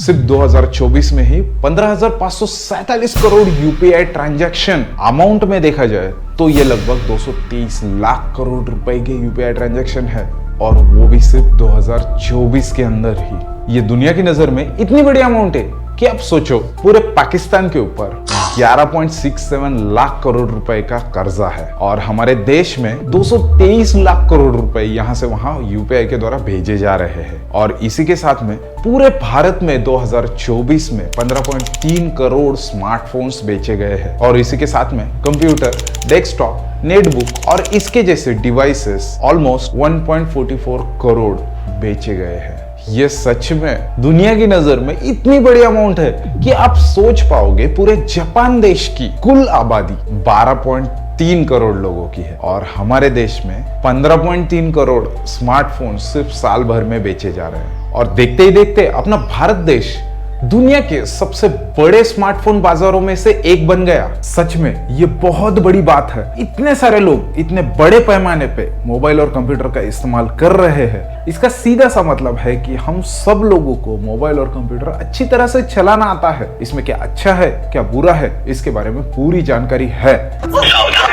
सिर्फ 2024 में ही 15,547 crore UPI transaction amount में देखा जाए तो ये लगभग 230 लाख करोड़ रुपए के यूपीआई ट्रांजैक्शन है, और वो भी सिर्फ 2024 के अंदर ही। ये दुनिया की नजर में इतनी बड़ी अमाउंट है कि आप सोचो पूरे पाकिस्तान के ऊपर 11.67 लाख करोड़ रुपए का कर्जा है, और हमारे देश में 223 लाख करोड़ रुपए यहाँ से वहां यूपीआई के द्वारा भेजे जा रहे हैं। और इसी के साथ में पूरे भारत में 2024 में 15.3 करोड़ स्मार्टफोन्स बेचे गए हैं, और इसी के साथ में कंप्यूटर, डेस्कटॉप, नेटबुक और इसके जैसे डिवाइसेस ऑलमोस्ट 1.44 करोड़ बेचे गए हैं। ये सच में दुनिया की नजर में इतनी बड़ी अमाउंट है कि आप सोच पाओगे पूरे जापान देश की कुल आबादी 12.3 करोड़ लोगों की है, और हमारे देश में 15.3 करोड़ स्मार्टफोन सिर्फ साल भर में बेचे जा रहे हैं। और देखते ही देखते अपना भारत देश दुनिया के सबसे बड़े स्मार्टफोन बाजारों में से एक बन गया। सच में ये बहुत बड़ी बात है। इतने सारे लोग इतने बड़े पैमाने पे मोबाइल और कंप्यूटर का इस्तेमाल कर रहे हैं। इसका सीधा सा मतलब है कि हम सब लोगों को मोबाइल और कंप्यूटर अच्छी तरह से चलाना आता है। इसमें क्या अच्छा है क्या बुरा है, इसके बारे में पूरी जानकारी है।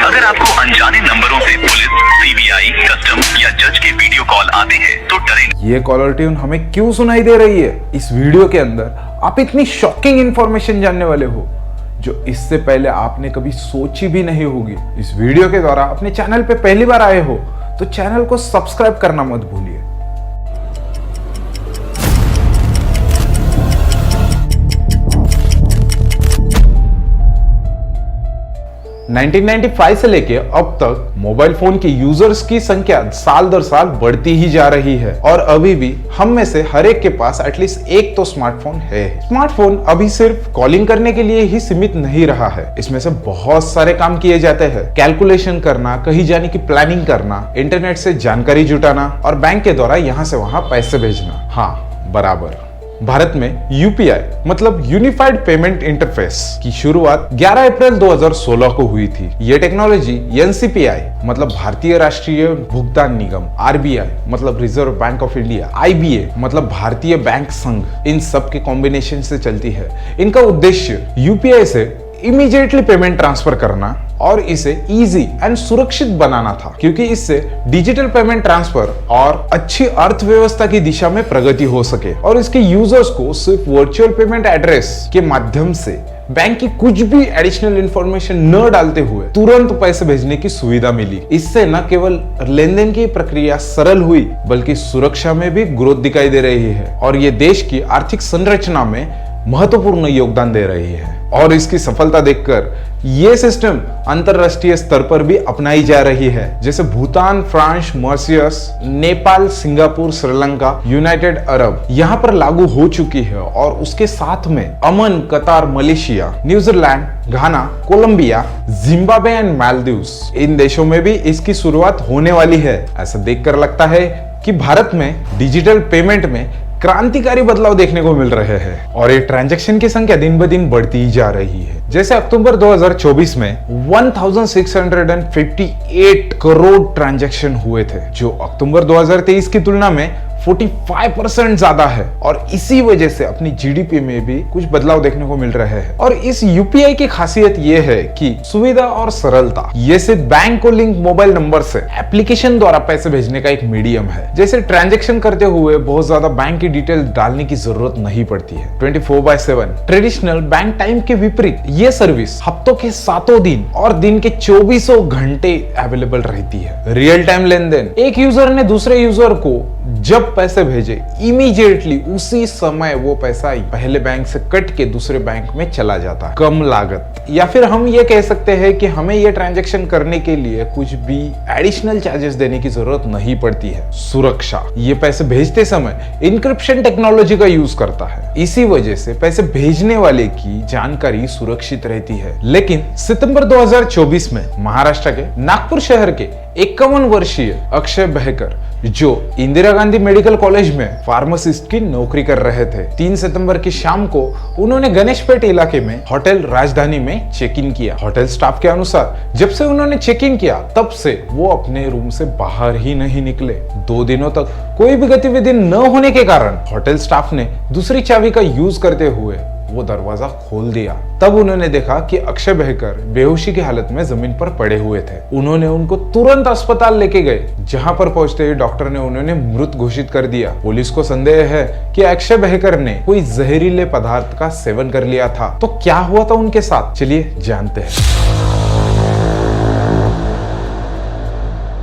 अगर आपको अनजाने नंबरों से पुलिस, सीबीआई, कस्टम या जज के वीडियो कॉल आते हैं तो डरें। ये कॉलर ट्यून हमें क्यों सुनाई दे रही है? इस वीडियो के अंदर आप इतनी शॉकिंग इंफॉर्मेशन जानने वाले हो जो इससे पहले आपने कभी सोची भी नहीं होगी। इस वीडियो के द्वारा अपने चैनल पे पहली बार आए हो तो चैनल को सब्सक्राइब करना मत भूलिए। 1995 से लेके अब तक मोबाइल फोन के यूजर्स की संख्या साल दर साल बढ़ती ही जा रही है, और अभी भी हम में से हर एक के पास एटलीस्ट एक तो स्मार्टफोन है। स्मार्टफोन अभी सिर्फ कॉलिंग करने के लिए ही सीमित नहीं रहा है। इसमें से बहुत सारे काम किए जाते हैं। कैलकुलेशन करना, कहीं जाने की प्लानिंग करना, इंटरनेट से जानकारी जुटाना और बैंक के द्वारा यहाँ से वहां पैसे भेजना। हाँ, बराबर। भारत में यूपीआई मतलब यूनिफाइड पेमेंट इंटरफेस की शुरुआत 11 अप्रैल 2016 को हुई थी। ये टेक्नोलॉजी एनसीपीआई मतलब भारतीय राष्ट्रीय भुगतान निगम, आरबीआई मतलब reserve bank of India, IBA मतलब भारतीय बैंक संघ, इन सब के कॉम्बिनेशन से चलती है। इनका उद्देश्य यूपीआई से इमीडिएटली पेमेंट ट्रांसफर करना और इसे इजी एंड सुरक्षित बनाना था, क्योंकि इससे डिजिटल पेमेंट ट्रांसफर और अच्छी अर्थव्यवस्था की दिशा में प्रगति हो सके, और इसके यूजर्स को सिर्फ वर्चुअल पेमेंट एड्रेस के माध्यम से बैंक की कुछ भी एडिशनल इंफॉर्मेशन न डालते हुए तुरंत पैसे भेजने की सुविधा मिली। इससे न केवल लेनदेन की प्रक्रिया सरल हुई बल्कि सुरक्षा में भी ग्रोथ दिखाई दे रही है, और ये देश की आर्थिक संरचना में महत्वपूर्ण योगदान दे रही है। और इसकी सफलता देखकर ये सिस्टम अंतरराष्ट्रीय स्तर पर भी अपनाई जा रही है, जैसे Bhutan, France, Mauritius, Nepal, Singapore, Sri Lanka, United Arab यहाँ पर लागू हो चुकी है, और उसके साथ में Oman, Qatar, Malaysia, New Zealand, Ghana, Colombia, Zimbabwe and Maldives, इन देशों में भी इसकी शुरुआत होने वाली है। ऐसा देखकर लगता है कि भारत में डिजिटल पेमेंट में क्रांतिकारी बदलाव देखने को मिल रहे हैं, और ये ट्रांजैक्शन की संख्या दिन ब दिन बढ़ती ही जा रही है। जैसे अक्टूबर 2024 में 1658 करोड़ ट्रांजैक्शन हुए थे, जो अक्टूबर 2023 की तुलना में 45% ज्यादा है, और इसी वजह से अपनी जीडीपी में भी कुछ बदलाव देखने को मिल रहे हैं। और इस यूपीआई की खासियत ये है कि सुविधा और सरलता। ये सिर्फ बैंक को लिंक मोबाइल नंबर से एप्लीकेशन द्वारा पैसे भेजने का एक मीडियम है। जैसे ट्रांजैक्शन करते हुए बहुत ज्यादा बैंक की डिटेल डालने की जरूरत नहीं पड़ती है। 24/7 ट्रेडिशनल बैंक टाइम के विपरीत ये सर्विस हफ्तों के 7 दिन और दिन के 24 घंटे अवेलेबल रहती है। रियल टाइम लेनदेन, एक यूजर ने दूसरे यूजर को जब पैसे भेजे इमीडिएटली उसी समय वो पैसा पहले बैंक से कट के दूसरे बैंक में चला जाता है। कम लागत, या फिर हम ये कह सकते हैं कि हमें ये ट्रांजैक्शन करने के लिए कुछ भी एडिशनल चार्जेस देने की जरूरत नहीं पड़ती है। सुरक्षा, ये पैसे भेजते समय इंक्रिप्शन टेक्नोलॉजी का यूज करता है, इसी वजह से पैसे भेजने वाले की जानकारी सुरक्षित रहती है। लेकिन सितंबर 2024 में महाराष्ट्र के नागपुर शहर के 51 वर्षीय अक्षय बहकर, जो इंदिरा गांधी मेडिकल कॉलेज में फार्मासिस्ट की नौकरी कर रहे थे। 3 सितंबर की शाम को उन्होंने गणेशपेट इलाके में होटल राजधानी में चेक इन किया। होटल स्टाफ के अनुसार जब से उन्होंने चेक इन किया तब से वो अपने रूम से बाहर ही नहीं निकले। 2 दिनों तक कोई भी गतिविधि न होने के कारण होटल स्टाफ ने दूसरी चाबी का यूज करते हुए वो दरवाजा खोल दिया। तब उन्होंने देखा कि अक्षय बहकर बेहोशी की हालत में जमीन पर पड़े हुए थे। उन्होंने उनको तुरंत अस्पताल लेके गए, जहां पर पहुंचते ही डॉक्टर ने उन्हें मृत घोषित कर दिया। पुलिस को संदेह है कि अक्षय बहकर ने कोई जहरीले पदार्थ का सेवन कर लिया था। तो क्या हुआ था उनके साथ, चलिए जानते हैं।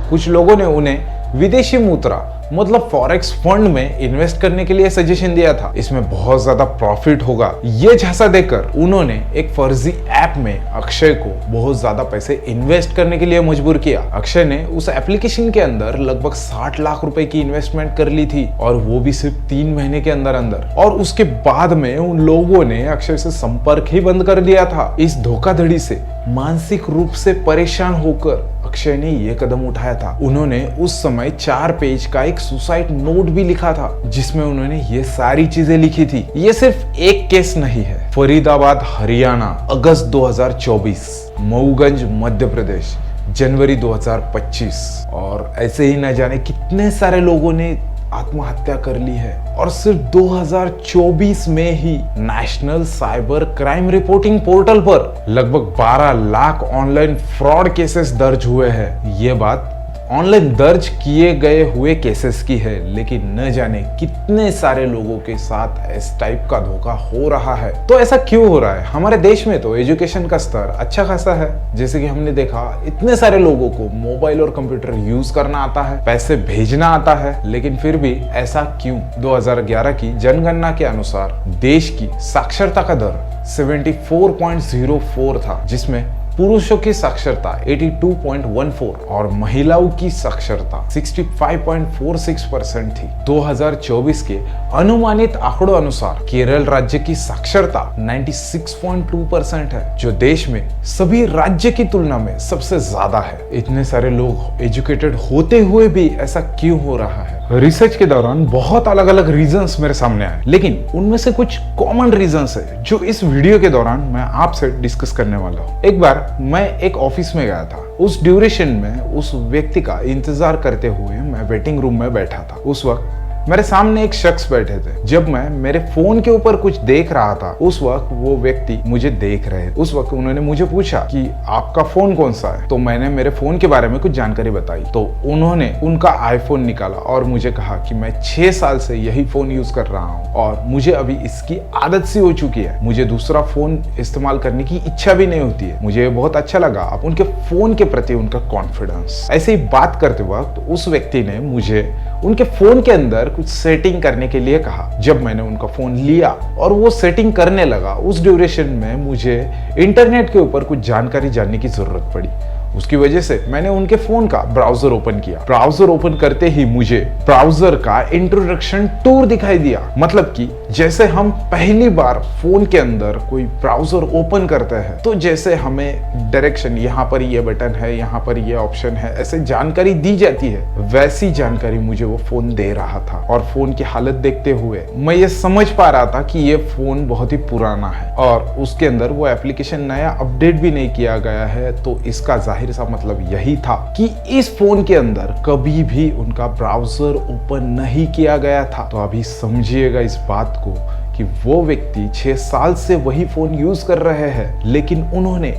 कुछ लोगों ने उन्हें विदेशी मुद्रा मतलब फॉरेक्स फंड में इन्वेस्ट करने के लिए सजेशन दिया था। इसमें बहुत ज्यादा प्रॉफिट होगा, ये झांसा देकर उन्होंने एक फर्जी ऐप में अक्षय को बहुत ज्यादा पैसे इन्वेस्ट करने के लिए मजबूर किया। अक्षय ने उस एप्लीकेशन के अंदर लगभग 60 लाख रुपए की इन्वेस्टमेंट कर ली थी, और वो भी सिर्फ 3 महीने के अंदर अंदर। और उसके बाद में उन लोगों ने अक्षय से संपर्क ही बंद कर दिया था। इस धोखाधड़ी से मानसिक रूप से परेशान होकर अक्षय ने ये कदम उठाया था। उन्होंने उस समय 4 पेज का एक सुसाइड नोट भी लिखा था, जिसमें उन्होंने ये सारी चीजें लिखी थी। ये सिर्फ एक केस नहीं है। फरीदाबाद हरियाणा अगस्त 2024, मऊगंज मध्य प्रदेश जनवरी 2025, और ऐसे ही न जाने कितने सारे लोगों ने आत्महत्या कर ली है। और सिर्फ 2024 में ही national cyber crime reporting portal पर लगभग 12 लाख ऑनलाइन फ्रॉड केसेस दर्ज हुए हैं। ये बात ऑनलाइन दर्ज किए गए हुए केसेस की है, लेकिन न जाने कितने सारे लोगों के साथ इस टाइप का धोखा हो रहा है। तो ऐसा क्यों हो रहा है? हमारे देश में तो एजुकेशन का स्तर अच्छा खासा है, जैसे कि हमने देखा इतने सारे लोगों को मोबाइल और कंप्यूटर यूज करना आता है, पैसे भेजना आता है, लेकिन फिर भी ऐसा क्यों? 2011 की जनगणना के अनुसार देश की साक्षरता का दर 74.04 था, जिसमें पुरुषों की साक्षरता 82.14 और महिलाओं की साक्षरता 65.46% थी। 2024 के अनुमानित आंकड़ों अनुसार केरल राज्य की साक्षरता 96.2% है, जो देश में सभी राज्य की तुलना में सबसे ज्यादा है। इतने सारे लोग एजुकेटेड होते हुए भी ऐसा क्यों हो रहा है? रिसर्च के दौरान बहुत अलग अलग रीजंस मेरे सामने आए, लेकिन उनमें से कुछ कॉमन रीजंस है जो इस वीडियो के दौरान मैं आपसे डिस्कस करने वाला हूँ। एक बार मैं एक ऑफिस में गया था। उस ड्यूरेशन में उस व्यक्ति का इंतजार करते हुए मैं वेटिंग रूम में बैठा था। उस वक्त मेरे सामने एक शख्स बैठे थे। जब मैं मेरे फोन के ऊपर कुछ देख रहा था, उस वक्त वो व्यक्ति मुझे देख रहे थे। उस वक्त उन्होंने मुझे पूछा कि आपका फोन कौन सा है? तो मैंने मेरे फोन के बारे में कुछ जानकारी बताई। तो उन्होंने उनका आईफोन निकाला और मुझे कहा कि मैं 6 साल से यही फोन यूज कर रहा हूँ और मुझे अभी इसकी आदत सी हो चुकी है। मुझे दूसरा फोन इस्तेमाल करने की इच्छा भी नहीं होती है। मुझे बहुत अच्छा लगा अब उनके फोन के प्रति उनका कॉन्फिडेंस। ऐसे ही बात करते वक्त उस व्यक्ति ने मुझे उनके फोन के अंदर कुछ सेटिंग करने के लिए कहा। जब मैंने उनका फोन लिया और वो सेटिंग करने लगा, उस ड्यूरेशन में मुझे इंटरनेट के ऊपर कुछ जानकारी जानने की जरूरत पड़ी। उसकी वजह से मैंने उनके फोन का ब्राउजर ओपन किया। ब्राउजर ओपन करते ही मुझे ब्राउजर का इंट्रोडक्शन टूर दिखाई दिया। मतलब कि जैसे हम पहली बार फोन के अंदर कोई ब्राउजर ओपन करते हैं तो जैसे हमें डायरेक्शन, यहाँ पर ये बटन है, यहाँ पर ये ऑप्शन है, ऐसे जानकारी दी जाती है, वैसी जानकारी मुझे वो फोन दे रहा था। और फोन की हालत देखते हुए मैं ये समझ पा रहा था कि ये फोन बहुत ही पुराना है और उसके अंदर वो एप्लीकेशन नया अपडेट भी नहीं किया गया है। तो इसका जाहिर सा मतलब यही था कि इस फोन के अंदर कभी भी उनका ब्राउजर ओपन नहीं किया गया था। तो अभी समझिएगा इस बात को कि वो व्यक्ति 6 साल से वही फोन यूज कर रहे हैं, लेकिन उन्होंने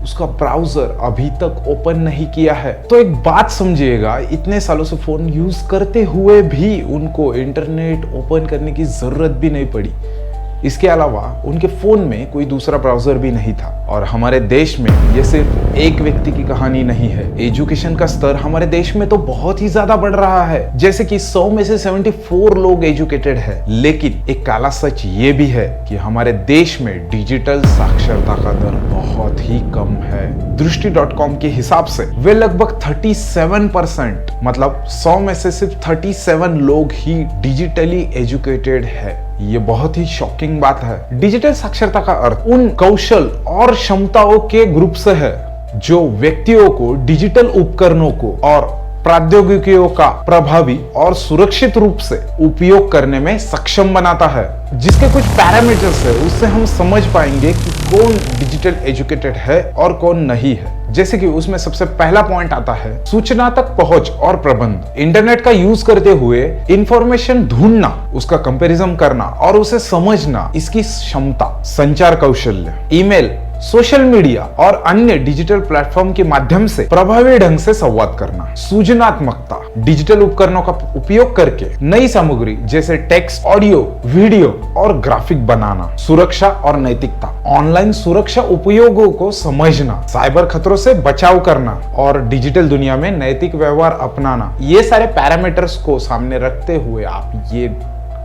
उसका ब्राउजर अभी तक ओपन नहीं किया है। तो एक बात समझिएगा, इतने सालों से फोन यूज करते हुए भी उनको इंटरनेट ओपन करने की जरूरत भी नहीं पड़ी। इसके अलावा उनके फोन में कोई दूसरा ब्राउजर भी नहीं था। और हमारे देश में ये सिर्फ एक व्यक्ति की कहानी नहीं है। एजुकेशन का स्तर हमारे देश में तो बहुत ही ज्यादा बढ़ रहा है। जैसे कि 100 में से 74 लोग एजुकेटेड है, लेकिन एक काला सच ये भी है कि हमारे देश में डिजिटल साक्षरता का दर बहुत ही कम है। दृष्टि.com के हिसाब से वे लगभग 37%, मतलब 100 में से सिर्फ 37 लोग ही डिजिटली एजुकेटेड है। ये बहुत ही शॉकिंग बात है। डिजिटल साक्षरता का अर्थ उन कौशल और क्षमताओं के ग्रुप से है जो व्यक्तियों को डिजिटल उपकरणों को और प्रौद्योगिकियों का प्रभावी और सुरक्षित रूप से उपयोग करने में सक्षम बनाता है। जिसके कुछ पैरामीटर्स है, उससे हम समझ पाएंगे कि कौन डिजिटल एजुकेटेड है और कौन नहीं है। जैसे कि उसमें सबसे पहला पॉइंट आता है सूचना तक पहुंच और प्रबंध। इंटरनेट का यूज करते हुए इंफॉर्मेशन ढूंढना, उसका कंपैरिजन करना और उसे समझना, इसकी क्षमता। संचार कौशल्य, ईमेल, सोशल मीडिया और अन्य डिजिटल प्लेटफॉर्म के माध्यम से प्रभावी ढंग से संवाद करना। सृजनात्मकता, डिजिटल उपकरणों का उपयोग करके नई सामग्री जैसे टेक्स्ट, ऑडियो, वीडियो और ग्राफिक बनाना। सुरक्षा और नैतिकता, ऑनलाइन सुरक्षा उपयोगों को समझना, साइबर खतरों से बचाव करना और डिजिटल दुनिया में नैतिक व्यवहार अपनाना। ये सारे पैरामीटर्स को सामने रखते हुए आप ये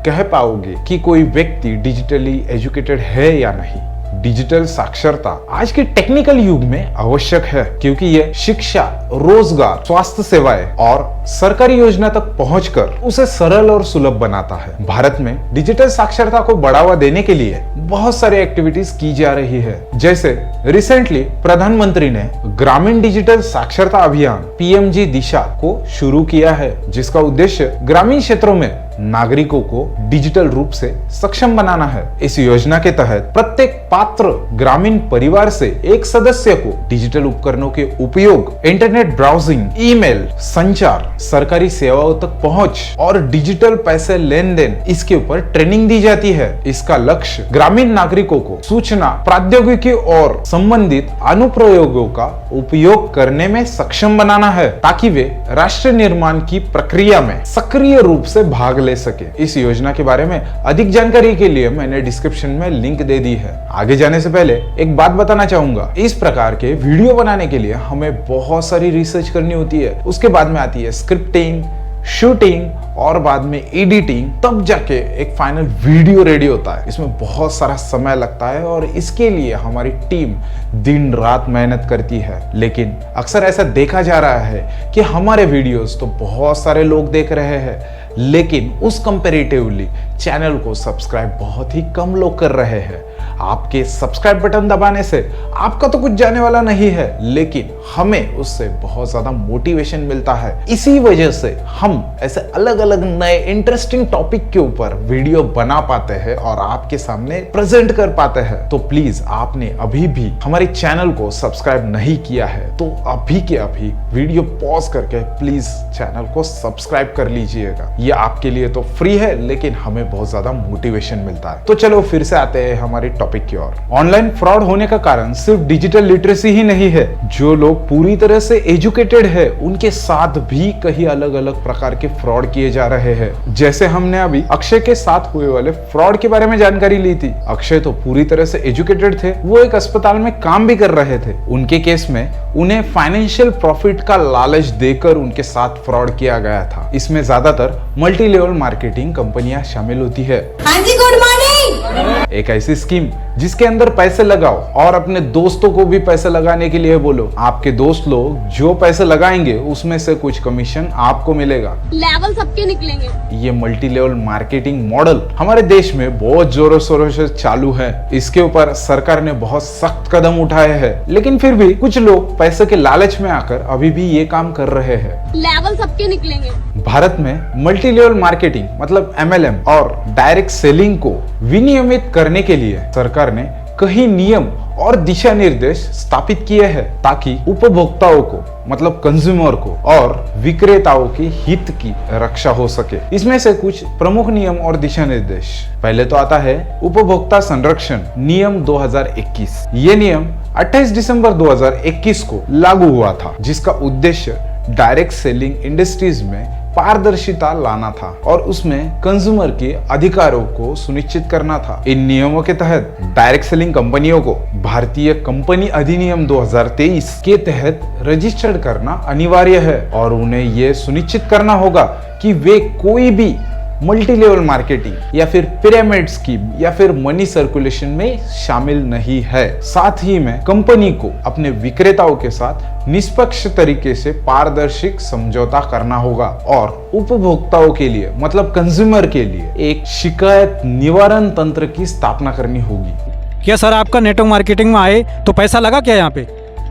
कह पाओगे कि कोई व्यक्ति डिजिटली एजुकेटेड है या नहीं। डिजिटल साक्षरता आज के टेक्निकल युग में आवश्यक है, क्योंकि यह शिक्षा, रोजगार, स्वास्थ्य सेवाएं और सरकारी योजना तक पहुंचकर उसे सरल और सुलभ बनाता है। भारत में डिजिटल साक्षरता को बढ़ावा देने के लिए बहुत सारी एक्टिविटीज की जा रही है। जैसे रिसेंटली प्रधानमंत्री ने ग्रामीण डिजिटल साक्षरता अभियान PMG दिशा को शुरू किया है, जिसका उद्देश्य ग्रामीण क्षेत्रों में नागरिकों को डिजिटल रूप से सक्षम बनाना है। इस योजना के तहत प्रत्येक पात्र ग्रामीण परिवार से एक सदस्य को डिजिटल उपकरणों के उपयोग, इंटरनेट ब्राउजिंग, ईमेल, संचार, सरकारी सेवाओं तक पहुंच और डिजिटल पैसे लेन देन, इसके ऊपर ट्रेनिंग दी जाती है। इसका लक्ष्य ग्रामीण नागरिकों को सूचना प्रौद्योगिकी और संबंधित अनुप्रयोगों का उपयोग करने में सक्षम बनाना है, ताकि वे राष्ट्र निर्माण की प्रक्रिया में सक्रिय रूप से भाग ले सके। इस योजना के बारे में अधिक जानकारी के लिए मैंने डिस्क्रिप्शन में लिंक दे दी है। आगे जाने से पहले एक बात बताना चाहूंगा, इस प्रकार के वीडियो बनाने के लिए हमें बहुत सारी रिसर्च करनी होती है। उसके बाद में आती है स्क्रिप्टिंग, शूटिंग और बाद में एडिटिंग, तब जाके एक फाइनल वीडियो रेडी होता है। इसमें बहुत सारा समय लगता है और इसके लिए हमारी टीम दिन रात मेहनत करती है। लेकिन अक्सर ऐसा देखा जा रहा है कि हमारे वीडियोस तो बहुत सारे लोग देख रहे हैं, लेकिन उस कंपैरेटिवली चैनल को सब्सक्राइब बहुत ही कम लोग कर रहे हैं। आपके सब्सक्राइब बटन दबाने से आपका तो कुछ जाने वाला नहीं है, लेकिन हमें उससे बहुत ज्यादा मोटिवेशन मिलता है। इसी वजह से हम ऐसे अलग अलग नए इंटरेस्टिंग टॉपिक के ऊपर वीडियो बना पाते हैं और आपके सामने प्रेजेंट कर पाते हैं। तो प्लीज, आपने अभी भी हमारे चैनल को सब्सक्राइब नहीं किया है तो अभी के अभी वीडियो पॉज करके प्लीज चैनल को सब्सक्राइब कर लीजिएगा। ये आपके लिए तो फ्री है, लेकिन हमें बहुत ज्यादा मोटिवेशन मिलता है। तो चलो फिर से आते हैं हमारे टॉपिक की ओर। ऑनलाइन फ्रॉड होने का कारण सिर्फ डिजिटल लिटरेसी ही नहीं है। जो लोग पूरी तरह से एजुकेटेड है, उनके साथ भी कई अलग अलग प्रकार के फ्रॉड किए जा रहे हैं। जैसे हमने अभी अक्षय के साथ हुए वाले फ्रॉड के बारे में जानकारी ली थी। अक्षय तो पूरी तरह से एजुकेटेड थे, वो एक अस्पताल में काम भी कर रहे थे। उनके केस में उन्हें फाइनेंशियल प्रॉफिट का लालच देकर उनके साथ फ्रॉड किया गया था। इसमें ज्यादातर मल्टी लेवल मार्केटिंग कंपनियां शामिल होती है। हाँ जी, गुड मॉर्निंग। एक ऐसी स्कीम जिसके अंदर पैसे लगाओ और अपने दोस्तों को भी पैसे लगाने के लिए बोलो। आपके दोस्त लोग जो पैसे लगाएंगे उसमें से कुछ कमीशन आपको मिलेगा। लेवल सबके निकलेंगे। ये मल्टी लेवल मार्केटिंग मॉडल हमारे देश में बहुत जोरों शोरों से चालू है। इसके ऊपर सरकार ने बहुत सख्त कदम उठाए हैं, लेकिन फिर भी कुछ लोग पैसे के लालच में आकर अभी भी ये काम कर रहे हैं। लेवल सबके निकलेंगे। भारत में मल्टी लेवल मार्केटिंग मतलब MLM और डायरेक्ट सेलिंग को विनियमित करने के लिए सरकार ने कई नियम और दिशा निर्देश स्थापित किए हैं, ताकि उपभोक्ताओं को मतलब कंज्यूमर को और विक्रेताओं के हित की रक्षा हो सके। इसमें से कुछ प्रमुख नियम और दिशा निर्देश। पहले तो आता है उपभोक्ता संरक्षण नियम 2021। ये नियम 28 दिसंबर 2021 को लागू हुआ था, जिसका उद्देश्य डायरेक्ट सेलिंग इंडस्ट्रीज में पारदर्शिता लाना था और उसमें कंज्यूमर के अधिकारों को सुनिश्चित करना था। इन नियमों के तहत डायरेक्ट सेलिंग कंपनियों को भारतीय कंपनी अधिनियम 2023 के तहत रजिस्टर्ड करना अनिवार्य है और उन्हें यह सुनिश्चित करना होगा कि वे कोई भी मल्टी लेवल मार्केटिंग या फिर पिरामिड स्कीम या फिर मनी सर्कुलेशन में शामिल नहीं है। साथ ही में कंपनी को अपने विक्रेताओं के साथ निष्पक्ष तरीके से पारदर्शी समझौता करना होगा और उपभोक्ताओं के लिए मतलब कंज्यूमर के लिए एक शिकायत निवारण तंत्र की स्थापना करनी होगी। क्या सर आपका नेटवर्क मार्केटिंग में आए तो पैसा लगा क्या यहाँ पे?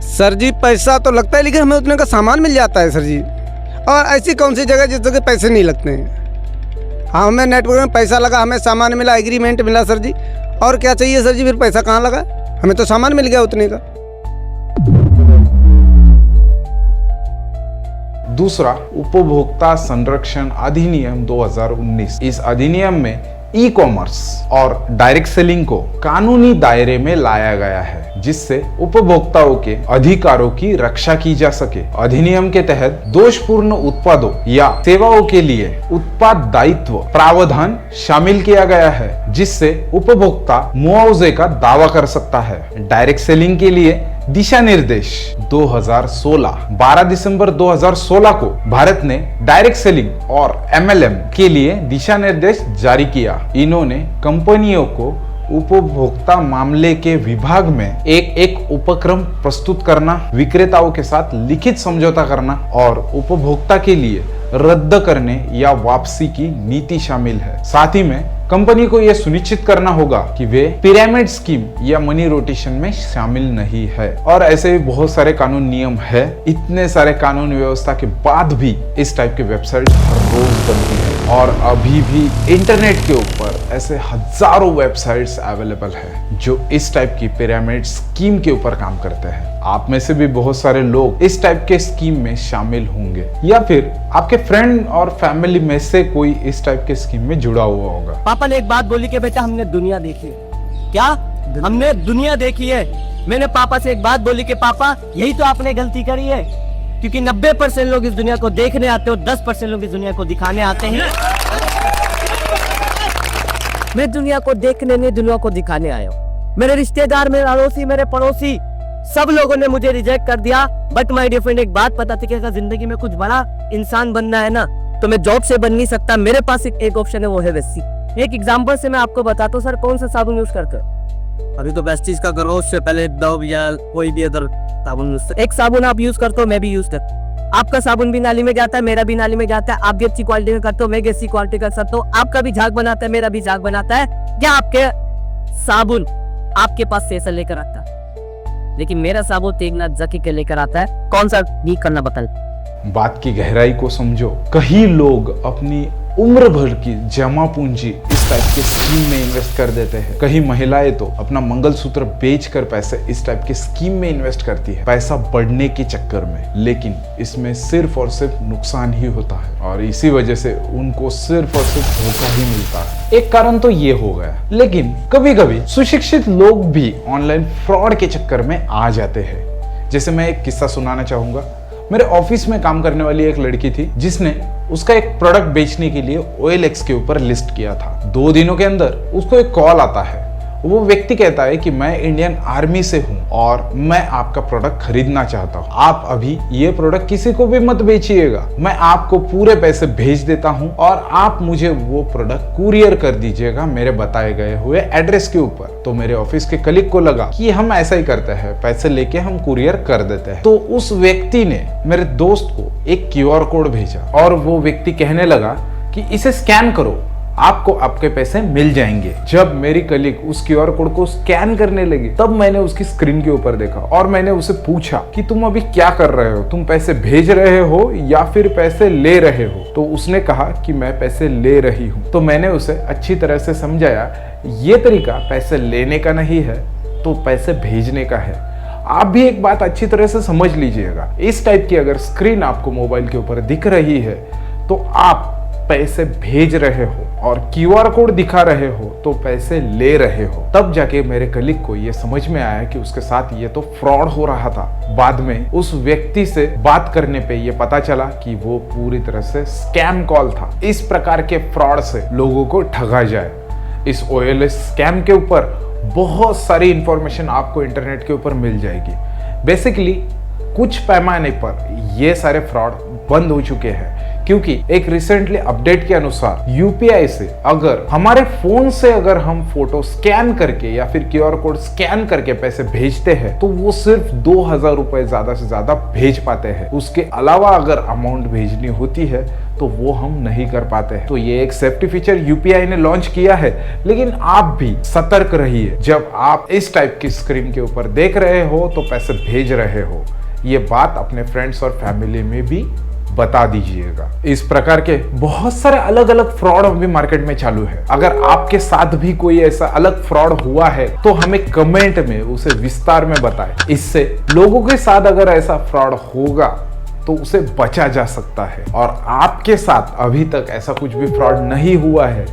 सर जी पैसा तो लगता है लेकिन हमें उतने का सामान मिल जाता है सर जी। और ऐसी कौन सी जगह जिस जगह पैसे नहीं लगते हैं। हाँ, हमें नेटवर्क में पैसा लगा, हमें सामान मिला, एग्रीमेंट मिला सर जी। और क्या चाहिए सर जी, फिर पैसा कहाँ लगा, हमें तो सामान मिल गया उतने का। दूसरा, उपभोक्ता संरक्षण अधिनियम 2019। इस अधिनियम में ई कॉमर्स और डायरेक्ट सेलिंग को कानूनी दायरे में लाया गया है, जिससे उपभोक्ताओं के अधिकारों की रक्षा की जा सके। अधिनियम के तहत दोषपूर्ण उत्पादों या सेवाओं के लिए उत्पाद दायित्व प्रावधान शामिल किया गया है, जिससे उपभोक्ता मुआवजे का दावा कर सकता है। डायरेक्ट सेलिंग के लिए दिशा निर्देश 2016। 12 दिसंबर 2016 को भारत ने डायरेक्ट सेलिंग और MLM के लिए दिशा निर्देश जारी किया। इन्होंने कंपनियों को उपभोक्ता मामले के विभाग में एक उपक्रम प्रस्तुत करना, विक्रेताओं के साथ लिखित समझौता करना और उपभोक्ता के लिए रद्द करने या वापसी की नीति शामिल है। साथ ही में कंपनी को यह सुनिश्चित करना होगा कि वे पिरामिड स्कीम या मनी रोटेशन में शामिल नहीं है। और ऐसे भी बहुत सारे कानून नियम है। इतने सारे कानून व्यवस्था के बाद भी इस टाइप के वेबसाइट हर रोज बनती है और अभी भी इंटरनेट के ऊपर ऐसे हजारों वेबसाइट्स अवेलेबल है जो इस टाइप की पिरामिड स्कीम के ऊपर काम करते हैं। आप में से भी बहुत सारे लोग इस टाइप के स्कीम में शामिल होंगे या फिर आपके फ्रेंड और फैमिली में से कोई इस टाइप के स्कीम में जुड़ा हुआ होगा। पापा ने एक बात बोली कि बेटा हमने दुनिया देखी है। क्या हमने दुनिया देखी है? मैंने पापा से एक बात बोली कि पापा यही तो आपने गलती करी है, क्योंकि 90% लोग इस दुनिया को देखने आते हैं और 10% लोग इस दुनिया को दिखाने आते हैं। मैं दुनिया को देखने नहीं, दुनिया को दिखाने आया हूँ। मेरे रिश्तेदार, मेरे अड़ोसी, मेरे पड़ोसी सब लोगों ने मुझे रिजेक्ट कर दिया। बट माय डियर फ्रेंड, एक बात पता थी कि अगर जिंदगी में कुछ बड़ा इंसान बनना है ना, तो मैं जॉब से बन नहीं सकता। मेरे पास एक ऑप्शन है, वो है वेस्टी। एक एग्जांपल से मैं आपको बताता हूँ। सर, कौन सा साबुन यूज करते हो? अभी तो वेस्टीज का करो, उससे पहले डव या कोई भी अदर साबुन। एक साबुन आप यूज करते हो, मैं भी यूज करता हूँ। आपका साबुन भी नाली में जाता है, मेरा भी नाली में जाता है। आप भी अच्छी क्वालिटी का करते हो, मैं भी अच्छी क्वालिटी का करता हूँ। आपका भी झाग बनाता है, मेरा भी झाग बनाता है। क्या आपके साबुन आपके पास सेसल लेकर आता है, लेकिन मेरा साबुन तेगनाथ जकी के लेकर आता है। कौन सा लीक करना बता। बात की गहराई को समझो। कई लोग अपनी उम्र भर की जमा पूंजी इस टाइप के स्कीम में इन्वेस्ट कर देते हैं। कई महिलाएं तो अपना मंगलसूत्र बेचकर पैसे इस टाइप के स्कीम में इन्वेस्ट करती है, पैसा बढ़ने के चक्कर में। लेकिन इसमें सिर्फ और सिर्फ नुकसान ही होता है और इसी वजह से उनको सिर्फ और सिर्फ धोखा ही मिलता है। एक कारण तो ये हो गया, लेकिन कभी कभी सुशिक्षित लोग भी ऑनलाइन फ्रॉड के चक्कर में आ जाते हैं। जैसे मैं एक किस्सा सुनाना चाहूंगा। मेरे ऑफिस में काम करने वाली एक लड़की थी जिसने उसका एक प्रोडक्ट बेचने के लिए OLX के ऊपर लिस्ट किया था। 2 दिनों के अंदर उसको एक कॉल आता है। वो व्यक्ति कहता है कि मैं इंडियन आर्मी से हूं और मैं आपका प्रोडक्ट खरीदना चाहता हूं। आप अभी ये प्रोडक्ट किसी को भी मत बेचिएगा, मैं आपको पूरे पैसे भेज देता हूं और आप मुझे वो प्रोडक्ट कुरियर कर दीजिएगा मेरे बताए गए हुए एड्रेस के ऊपर। तो मेरे ऑफिस के कलीग को लगा कि हम ऐसा ही करते हैं, पैसे लेके हम कुरियर कर देते हैं। तो उस व्यक्ति ने मेरे दोस्त को एक QR कोड भेजा और वो व्यक्ति कहने लगा कि इसे स्कैन करो, आपको आपके पैसे मिल जाएंगे। जब मेरी कलीग उस QR कोड को स्कैन करने लगी, तब मैंने उसकी स्क्रीन के ऊपर देखा और मैंने उसे पूछा कि तुम अभी क्या कर रहे हो, तुम पैसे भेज रहे हो या फिर पैसे ले रहे हो? तो उसने कहा कि मैं पैसे ले रही हूँ। तो मैंने उसे अच्छी तरह से समझाया, ये तरीका पैसे लेने का नहीं है, तो पैसे भेजने का है। आप भी एक बात अच्छी तरह से समझ लीजिएगा, इस टाइप की अगर स्क्रीन आपको मोबाइल के ऊपर दिख रही है तो आप पैसे भेज रहे हो और QR कोड दिखा रहे हो तो पैसे ले रहे हो। तब जाके मेरे कलीग को ये समझ में आया कि उसके साथ ये तो फ्रॉड हो रहा था। बाद में उस व्यक्ति से बात करने पे ये पता चला कि वो पूरी तरह से स्कैम कॉल था। इस प्रकार के फ्रॉड से लोगों को ठगा जाए। इस OLX स्कैम के ऊपर बहुत सारी इंफॉर्मेशन आपको इंटरनेट के ऊपर मिल जाएगी। बेसिकली कुछ पैमाने पर ये सारे फ्रॉड बंद हो चुके हैं, क्योंकि एक रिसेंटली अपडेट के अनुसार यूपीआई से अगर हमारे फोन से अगर हम फोटो स्कैन करके या फिर क्यूआर कोड स्कैन करके पैसे भेजते हैं तो वो सिर्फ 2000 रुपए ज्यादा से ज्यादा भेज पाते हैं। उसके अलावा अगर अमाउंट भेजनी होती है तो वो हम नहीं कर पाते हैं। तो ये एक सेफ्टी फीचर यूपीआई ने लॉन्च किया है, लेकिन आप भी सतर्क रहिए जब आप इस टाइप की स्क्रीन के ऊपर देख रहे हो तो पैसे भेज रहे हो। ये बात अपने फ्रेंड्स और फैमिली में भी बता दीजिएगा। इस प्रकार के बहुत सारे अलग अलग फ्रॉड अभी मार्केट में चालू है। अगर आपके साथ भी कोई ऐसा अलग फ्रॉड हुआ है तो हमें कमेंट में उसे विस्तार में बताएं। इससे लोगों के साथ अगर ऐसा फ्रॉड होगा तो उसे बचा जा सकता है। और आपके साथ अभी तक ऐसा कुछ भी फ्रॉड नहीं हुआ है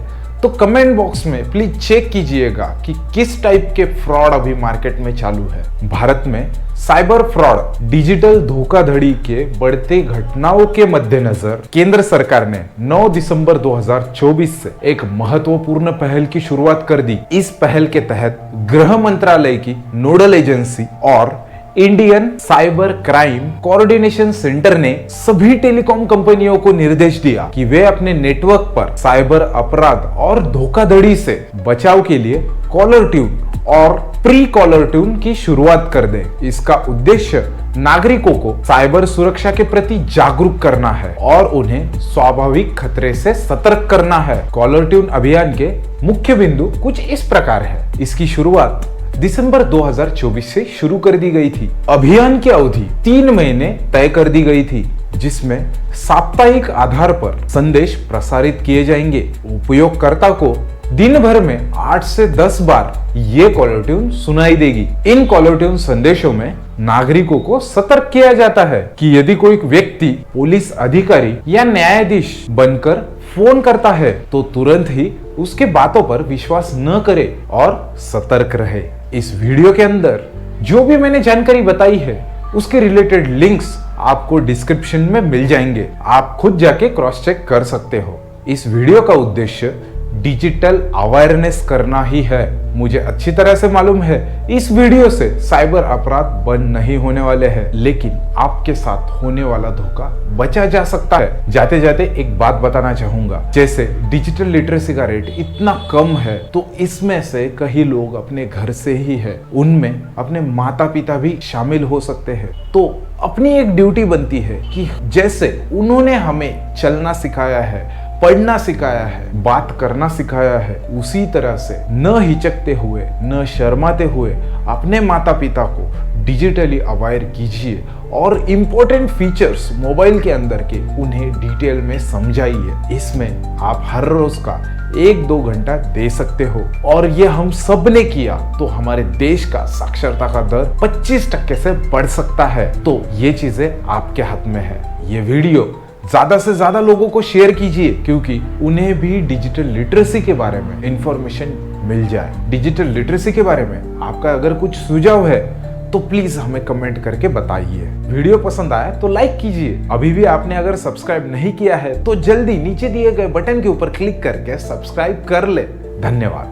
तो कमेंट बॉक्स में प्लीज चेक कीजिएगा कि किस टाइप के फ्रॉड अभी मार्केट में चालू है। भारत में साइबर फ्रॉड, डिजिटल धोखाधड़ी के बढ़ते घटनाओं के मद्देनजर केंद्र सरकार ने 9 दिसंबर 2024 से एक महत्वपूर्ण पहल की शुरुआत कर दी। इस पहल के तहत गृह मंत्रालय की नोडल एजेंसी और Indian cyber crime coordination centre ने सभी टेलीकॉम कंपनियों को निर्देश दिया कि वे अपने नेटवर्क पर साइबर अपराध और धोखाधड़ी से बचाव के लिए कॉलर ट्यून और प्री कॉलर ट्यून की शुरुआत कर दे। इसका उद्देश्य नागरिकों को साइबर सुरक्षा के प्रति जागरूक करना है और उन्हें स्वाभाविक खतरे से सतर्क करना है। कॉलर ट्यून अभियान के मुख्य बिंदु कुछ इस प्रकार है। इसकी शुरुआत दिसंबर 2024 से शुरू कर दी गई थी। अभियान की अवधि 3 महीने तय कर दी गई थी, जिसमें साप्ताहिक आधार पर संदेश प्रसारित किए जाएंगे। उपयोगकर्ता को दिन भर में 8 से 10 बार ये कॉलर ट्यून सुनाई देगी। इन कॉलर ट्यून संदेशों में नागरिकों को सतर्क किया जाता है कि यदि कोई व्यक्ति पुलिस अधिकारी या न्यायाधीश बनकर फोन करता है तो तुरंत ही उसके बातों पर विश्वास न करे और सतर्क रहे। इस वीडियो के अंदर जो भी मैंने जानकारी बताई है उसके रिलेटेड लिंक्स आपको डिस्क्रिप्शन में मिल जाएंगे। आप खुद जाके क्रॉस चेक कर सकते हो। इस वीडियो का उद्देश्य डिजिटल अवेयरनेस करना ही है। मुझे अच्छी तरह से मालूम है इस वीडियो से साइबर अपराध बंद नहीं होने वाले हैं, लेकिन आपके साथ होने वाला धोखा बचा जा सकता है। जाते जाते एक बात बताना चाहूंगा, जैसे डिजिटल लिटरेसी का रेट इतना कम है तो इसमें से कई लोग अपने घर से ही है, उनमें अपने माता पिता भी शामिल हो सकते हैं। तो अपनी एक ड्यूटी बनती है कि जैसे उन्होंने हमें चलना सिखाया है, पढ़ना सिखाया है, बात करना सिखाया है, उसी तरह से न हिचकते हुए न शर्माते हुए अपने माता पिता को डिजिटली अवेयर कीजिए और इम्पोर्टेंट फीचर्स मोबाइल के अंदर के उन्हें डिटेल में समझाइए। इसमें आप हर रोज का 1-2 घंटा दे सकते हो और ये हम सब ने किया तो हमारे देश का साक्षरता का दर 25% से बढ़ सकता है। तो ये चीजें आपके हाथ में है। ये वीडियो ज्यादा से ज्यादा लोगों को शेयर कीजिए क्योंकि उन्हें भी डिजिटल लिटरेसी के बारे में इंफॉर्मेशन मिल जाए। डिजिटल लिटरेसी के बारे में आपका अगर कुछ सुझाव है तो प्लीज हमें कमेंट करके बताइए। वीडियो पसंद आया तो लाइक कीजिए। अभी भी आपने अगर सब्सक्राइब नहीं किया है तो जल्दी नीचे दिए गए बटन के ऊपर क्लिक करके सब्सक्राइब कर ले। धन्यवाद।